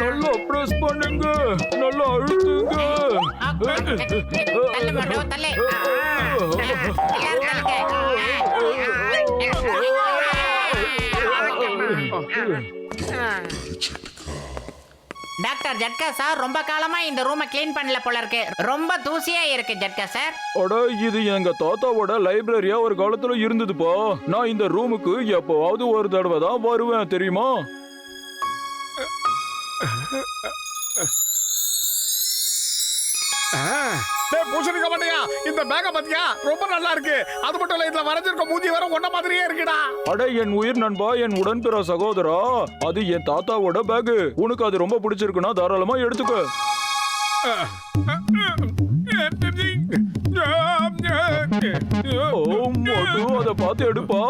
நல்லா பிரஸ் பண்ணுங்க, நல்லா அழுத்துங்க. தள்ளு மோட்டு, தள்ளு. எல்லாரும் தள்ளுங்க. டாக்டர் ஜட்கா சார், ரொம்ப காலமா இந்த ரூமை கிளீன் பண்ணல போல இருக்கு. ரொம்ப தூசியா இருக்கு ஜட்கா சார். அட, இது எங்க தாத்தாவோட லைப்ரரியா ஒரு காலத்துல இருந்ததுப்பா. நான் இந்த ரூமுக்கு எப்பவாவது ஒரு தடவை தான் வருவேன், தெரியுமா? பூசணிக்க மாட்டியா? இந்த பேக்க பாத்தியா? ரொம்ப நல்லா இருக்கு. அது மட்டும் இல்ல, இதுல வரைஞ்சிருக்க மூஞ்சி வேற ஒன்ன மாதிரியே இருக்குடா. அட, என் உயிர் நண்பா, என் உடன்பிற சகோதரா, அது என் தாத்தாவோட பேக். உனக்கு அது ரொம்ப பிடிச்சிருக்குன்னா தாராளமா எடுத்துக்க. ஓ மோட்டு, அதை பார்த்து எடுப்பா.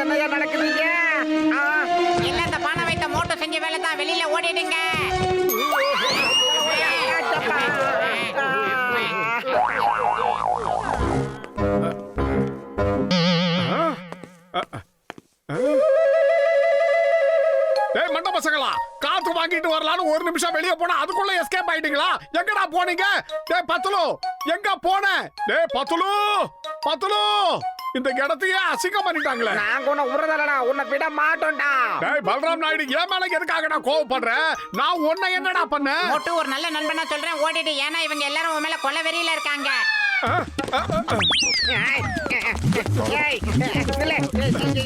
என்னையா நடக்குதுங்க? இல்ல, இந்த பானை வைத்த மோட்டோ செஞ்ச வேலை தான். வெளியில ஓடிடுங்க. மண்ட பசங்களா, காத்து வாங்கிட்டு வரலான்னு ஒரு நிமிஷம் வெளியே போனா அதுக்குள்ள எஸ்கேப் ஆயிட்டீங்களா? எங்கடா போனீங்க? டேய் பத்துலு, எங்க போன? டேய் பத்துலு, பத்துலு, இந்த இடத்தையே அசிங்கம் பண்ணிட்டாங்களே. நாங்க உன்னை உறதலடா, உன்னை விட மாட்டோம்டா. டேய் பல்ராம் நாயுடு, என் மேல எதுக்காகடா கோவப்படுற? நான் உன்னை என்னடா பண்ண? மோட்டு, ஒரு நல்ல நண்பனா சொல்றேன், ஓடிடு. ஏன்னா இவங்க எல்லாரும் உன் மேல கொலை வெறியில இருக்காங்க.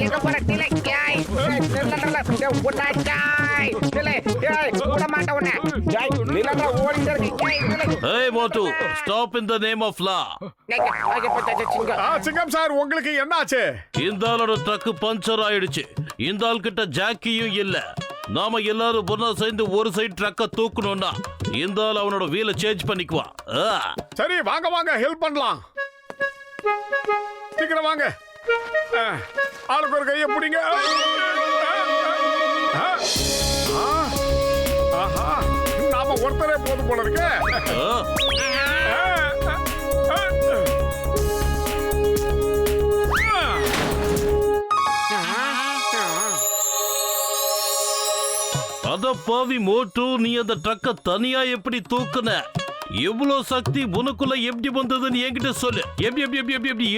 எங்க போற நிலை? விட மாட்டேன் உன்னை. Hey Motu, stop in the name of law. சிங்கம் சார், உங்களுக்கு என்னாச்சு? இந்த ஆளோட ட்ரக் பஞ்சர் ஆயிடுச்சு. இந்த ஆள் கிட்ட ஜாக்கியும் இல்ல. நாம எல்லாரும் ஒன்னா சேர்ந்து ஒரு சைடு ட்ரக்க தூக்கணும்னா இந்த ஆள் அவனோட வீலை சேஞ்ச் பண்ணிக்குவான். சரி, வாங்க வாங்க, ஹெல்ப் பண்ணலாம். சீக்கிரம் வாங்க. ஆளுக்கு ஒரு கையை பிடிங்க. நாம ஒருத்தரே போதும் போல இருக்கு. அத பாவி மோட்டு, நீ அந்த ட்ரக்க தனியா எப்படி தூக்குன? எவ்வளவு சக்தி உனக்குள்ள எப்படி வந்ததுன்னு என்கிட்ட சொல்லு.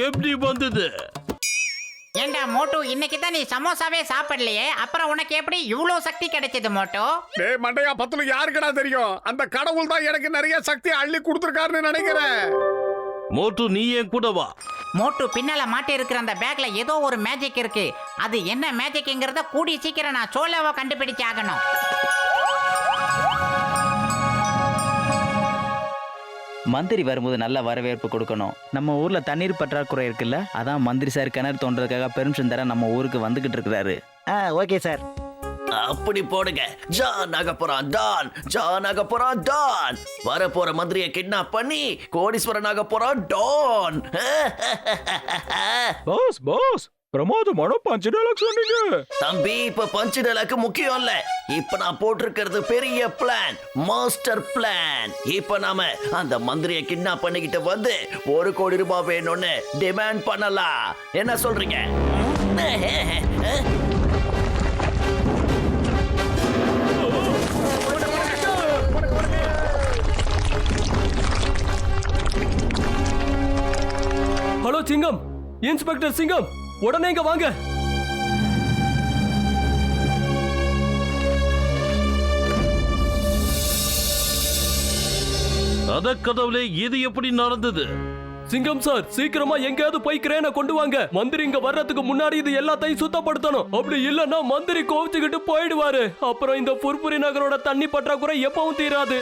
எப்படி வந்தது? ஏண்டா மோட்டு, இன்னைக்கு தான் நீ சமோசாவே சாப்பிடலையே, அப்புறம் உனக்கு எப்படி இவ்ளோ சக்தி கிடைச்சது மோட்டு? டேய் மண்டையா பத்துல, யாருக்குடா தெரியும்? அந்த கடவுள் தான் எனக்கு நிறைய சக்தி அள்ளி கொடுத்திருக்காருன்னு நினைக்கிறேன். மோட்டு, நீ என் கூட வா. மோட்டு, பின்னால மாட்டி இருக்கிற அந்த பேக்ல ஏதோ ஒரு மேஜிக் இருக்கு. அது என்ன மேஜிக்ங்கிறத கூடி சீக்கிரம் நான் சோலாவை கண்டுபிடிச்சாகணும். மந்திரி வரும்போது நல்ல வரவேற்பு கொடுக்கணும். நம்ம ஊர்ல தண்ணீர் பற்றாக்குறை இருக்குல்ல, அதான் மந்திரி சார் கிணறு தோன்றதுக்காக பெர்மிஷன் தர நம்ம ஊருக்கு வந்துகிட்டு இருக்கிறாரு. Okay sir. அப்படி போடுங்க. ஜான் ஆக போறான் டான், ஜான் ஆக போறான் டான். வர போற மந்திரியை கிட்னாப் பண்ணி கோடீஸ்வரன் ஆக போறான் டான். பாஸ் பாஸ், பிரமாதமான பஞ்ச் டைலாக் சொன்னீங்க. தம்பி, இப்ப பஞ்ச் டைலாக் முக்கியம் இல்ல. இப்ப நான் போட்டிருக்கிறது பெரிய பிளான், மாஸ்டர் பிளான். இப்ப நாம அந்த மந்திரியை கிட்னாப் பண்ணிக்கிட்டு வந்து 1 கோடி ரூபாய் வேணும்னு டிமாண்ட் பண்ணலாம். என்ன சொல்றீங்க? ஹலோ சிங்கம், இன்ஸ்பெக்டர் சிங்கம், உடனே இங்க வாங்க. அத கடவுளே, இது எப்படி நடந்தது? சிங்கம் சார், சீக்கிரமா எங்கேயாவது போய் கிரேனை கொண்டு வாங்க. மந்திரி இங்க வர்றதுக்கு முன்னாடி இது எல்லாத்தையும் சுத்தப்படுத்தணும். அப்படி இல்லன்னா மந்திரி கோவிச்சுக்கிட்டு போயிடுவாரு. அப்புறம் இந்த புர்புரி நகரோட தண்ணி பற்றாக்குறை எப்பவும் தீராது.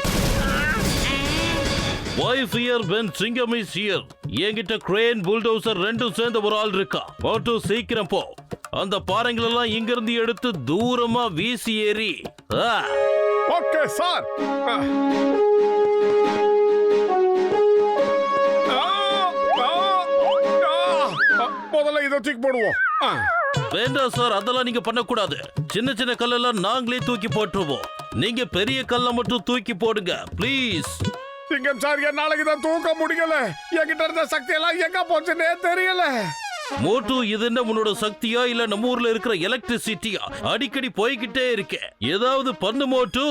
Why fear when Singam is here? என்கிட்ட கிரேன், புல்டோசர் ரெண்டும் சேர்ந்த ஒரு ஆள் இருக்கா. மோட்டு, சீக்கிரம் போ. அந்த பாறைங்களெல்லாம் இங்கிருந்து எடுத்து தூரமா வீசி ஏறி. Okay sir. முதல்ல இதை தூக்கி போடுவோம். வேண்டாம் சார், அதெல்லாம் நீங்க பண்ணக்கூடாது. சின்ன சின்ன கல்லெல்லாம் நாங்களே தூக்கி போட்டுருவோம். நீங்க பெரிய கல்லை மட்டும் தூக்கி போடுங்க ப்ளீஸ். சிங்கம் சார், என்னால இதை தூக்க முடியல. என்கிட்ட இருந்த சக்தி எல்லாம் எங்க போச்சுன்னே தெரியல. மோட்டு, இது என்ன உன்னோட சக்தியா இல்ல நம்ம ஊர்ல இருக்கிற எலக்ட்ரிசிட்டியா? அடிக்கடி போய்கிட்டே இருக்கே, ஏதாவது பண்ணு மோட்டு.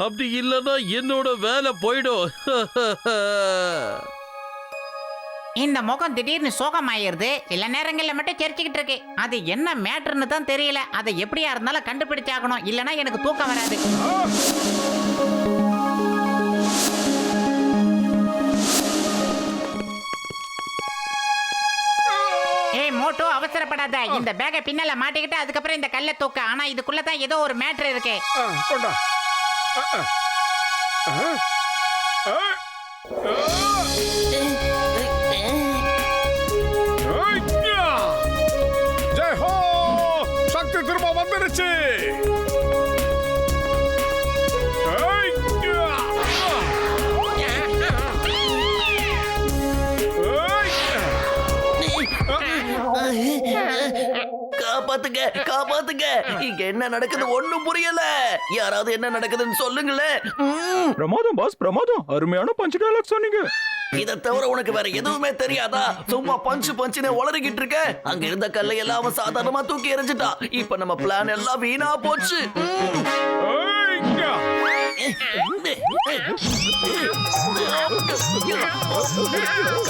அப்படி இல்லன்னா என்னோட வேலை போயிடும். இந்த முகம் திடீர்னு சோகமாயிருது. சில நேரங்கள்ல மட்டும் சிரிச்சுக்கிட்டு இருக்கு. அது என்ன மேட்டர்னு தான் தெரியல. அதை எப்படியா இருந்தாலும் கண்டுபிடிச்சாகணும், இல்லனா எனக்கு தூக்கம் வராது. ஏய் மோட்டோ, அவசரப்படாத. இந்த பேக்கை பின்னால மாட்டிக்கிட்டு அதுக்கப்புறம் இந்த கல்லை தூக்க. ஆனா இதுக்குள்ள தான் ஏதோ ஒரு மேட்டர் இருக்கு. கொண்டா. ஜெய் ஹோ, சக்தி திரும்ப வந்துருச்சு. காப்பாத்துங்க, காப்பாத்துங்க. இங்க என்ன நடக்குது ஒண்ணும் புரியல. யாராவது என்ன நடக்குதுன்னு சொல்லுங்களேன். பிரமாதம் பாஸ், பிரமாதம். அருமையான பஞ்ச் டயலாக் சொன்னீங்க. இதை தவிர உனக்கு வேற எதுவுமே தெரியாதா? சும்மா பஞ்சு உளறிக்கிட்டு இருக்க. அங்க இருந்த கல்லை எல்லாம் அவன் சாதாரணமா தூக்கி எறிஞ்சிட்டான். இப்ப நம்ம பிளான் எல்லாம் வீணா போச்சு.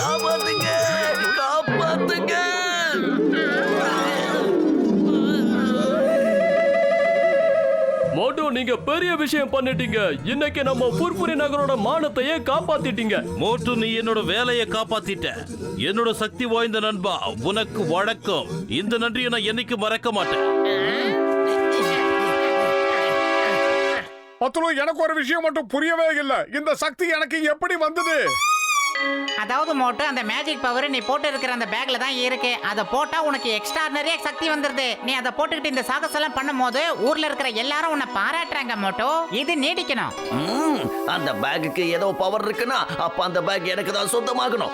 காப்பாத்துங்க, காப்பாத்துங்க. மோட்டு, நீங்க பெரிய விஷயம் பண்ணிட்டீங்க. இன்னைக்கு நம்ம புர்புரி நகரோட மானத்தையே காப்பாத்திட்டீங்க. மோட்டு, நீ என்னோட வேலையை காப்பாத்திட்ட. என்னோட சக்தி வாய்ந்த நண்பா, உனக்கு வணக்கம். இந்த நன்றியை நான் என்னைக்கு மறக்க மாட்டேன். பத்துலு, எனக்கு ஒரு விஷயம் மட்டும் புரியவே இல்லை. இந்த சக்தி எனக்கு எப்படி வந்தது? அதாவது மோட்டோ, அந்த மேஜிக் பவர் நீ போட்டு இருக்கிற அந்த பேக்ல தான் இருக்கு. அதை போட்டா உனக்கு எக்ஸ்ட்ரானரியா சக்தி வந்துருது. நீ அதை போட்டுக்கிட்டு இந்த சாகசம் எல்லாம் பண்ணும் போது ஊர்ல இருக்கிற எல்லாரும் உன்னை பாராட்டுறாங்க மோட்டோ. இது நீடிக்கணும். அந்த பேக்குக்கு ஏதோ பவர் இருக்குன்னா அப்ப அந்த பேக் எனக்கு தான் சொந்தமாகணும்.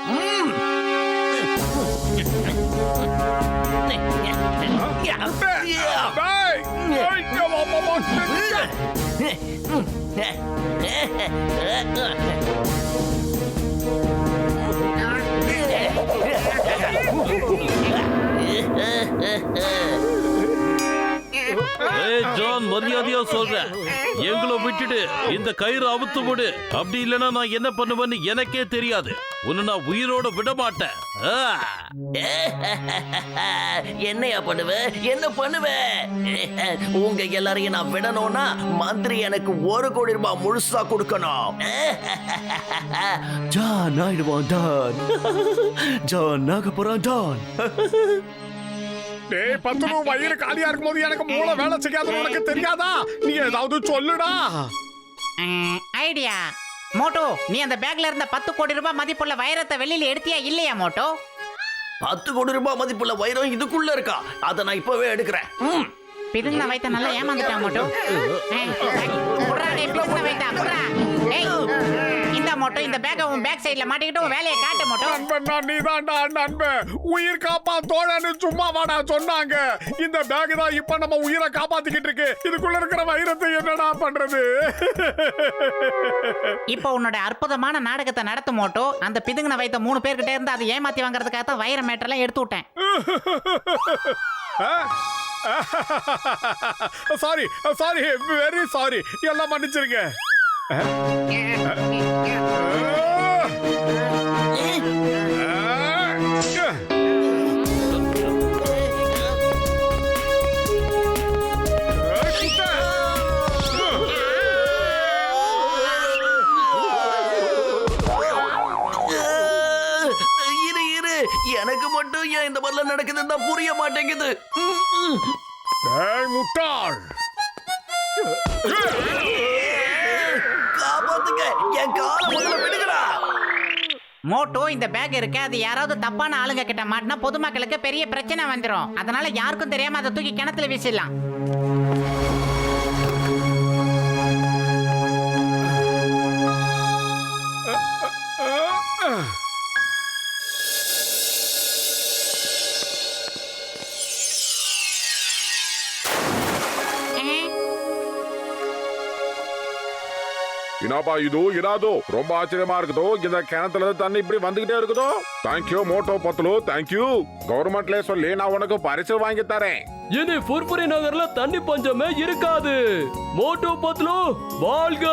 ஜான், மரியாதையா சொல்றேன், எங்களை விட்டுடு. இந்த கயிறு அவுத்து விடு. அப்படி இல்லைன்னா நான் என்ன பண்ணுவேன்னு எனக்கே தெரியாது. உன்னை நான் உயிரோட விட மாட்டேன். என்னையா பண்ணுவ? என்ன பண்ணுவ? உங்க எல்லாரையும் நான் விடணும்னா மந்திரி எனக்கு 1 கோடி ரூபாய் முழுசா கொடுக்கணும். ஜான் ஆயிடுவான் டான். ஜான் ஆக போறான் டான். டேய் பத்துலு, வயிறு காலியா இருக்கும்போது எனக்கு மூளை வேலை செய்யாதுன்னு உனக்கு தெரியாதா? நீ ஏதாவது சொல்லுடா. ஐடியா மோட்டோ, நீ அந்த பேக்ல இருந்த 10 கோடி ரூபாய் மதிப்புள்ள வைரத்தை வெளியில எடுத்தியா இல்லையா மோட்டோ? 10 கோடி ரூபாய் மதிப்புள்ள வைரம் இதுக்குள்ள இருக்கா? அதை நான் இப்பவே எடுக்கிறேன். பிதுங்க வைத்த நல்லா ஏமாந்துட்டான் மோட்டோ. பிதுங்க வைத்தா குடுறா. இந்த மோட்டோ, இந்த பேக்கை உன் பேக் சைடுல மாட்டிக்கிட்டு உன் வேலையை காட்டு மோட்டோ. நண்பன், நீ தான்டா நண்பன். உயிர் காப்பா தோழன்னு சும்மா வாடா சொன்னாங்க. இந்த பேக் தான் இப்ப நம்ம உயிரை காப்பாத்திக்கிட்டு இருக்கு. இதுக்குள்ள இருக்கிற வைரத்தை என்னடா பண்றது? இப்போ உன்னோட அற்புதமான நாடகத்தை நடத்து மோட்டோ. அந்த பிதுங்க வைத்த 3 பேர்கிட்ட இருந்து அதை ஏமாத்தி வாங்குறதுக்காக தான் வைர மேட்டர்லாம் எடுத்து விட்டேன். Sorry sorry, very sorry. எல்லாம் மன்னிச்சிருங்க. எனக்கு மட்டும் ஏன் இந்த மாதிரிலாம் நடக்குதுன்னு தான் புரிய மாட்டேங்குது. முட்டாள், காப்பாத்துங்க, என் காலை முதல்ல விடுங்கடா. மோட்டோ, இந்த பேக் இருக்கு. அது யாராவது தப்பான ஆளுங்க கிட்ட மாட்டினா பொதுமக்களுக்கு பெரிய பிரச்சனை வந்துடும். அதனால யாருக்கும் தெரியாம அதை தூக்கி கிணத்துல வீசிடலாம். என்னப்பா இது இராதோ ரொம்ப ஆச்சரியமா இருக்குதோ இந்த கிணத்துல இருந்து தண்ணி இப்படி வந்துகிட்டே இருக்குதோ தேங்க்யூ மோட்டோ பத்துலு தேங்க்யூ கவர்மெண்ட்ல சொல்லி நான் உனக்கு பரிசு வாங்கி தரேன் இனி புர்புரி நகர்ல தண்ணி பஞ்சமே இருக்காது. மோட்டு பத்லு வாழ்க.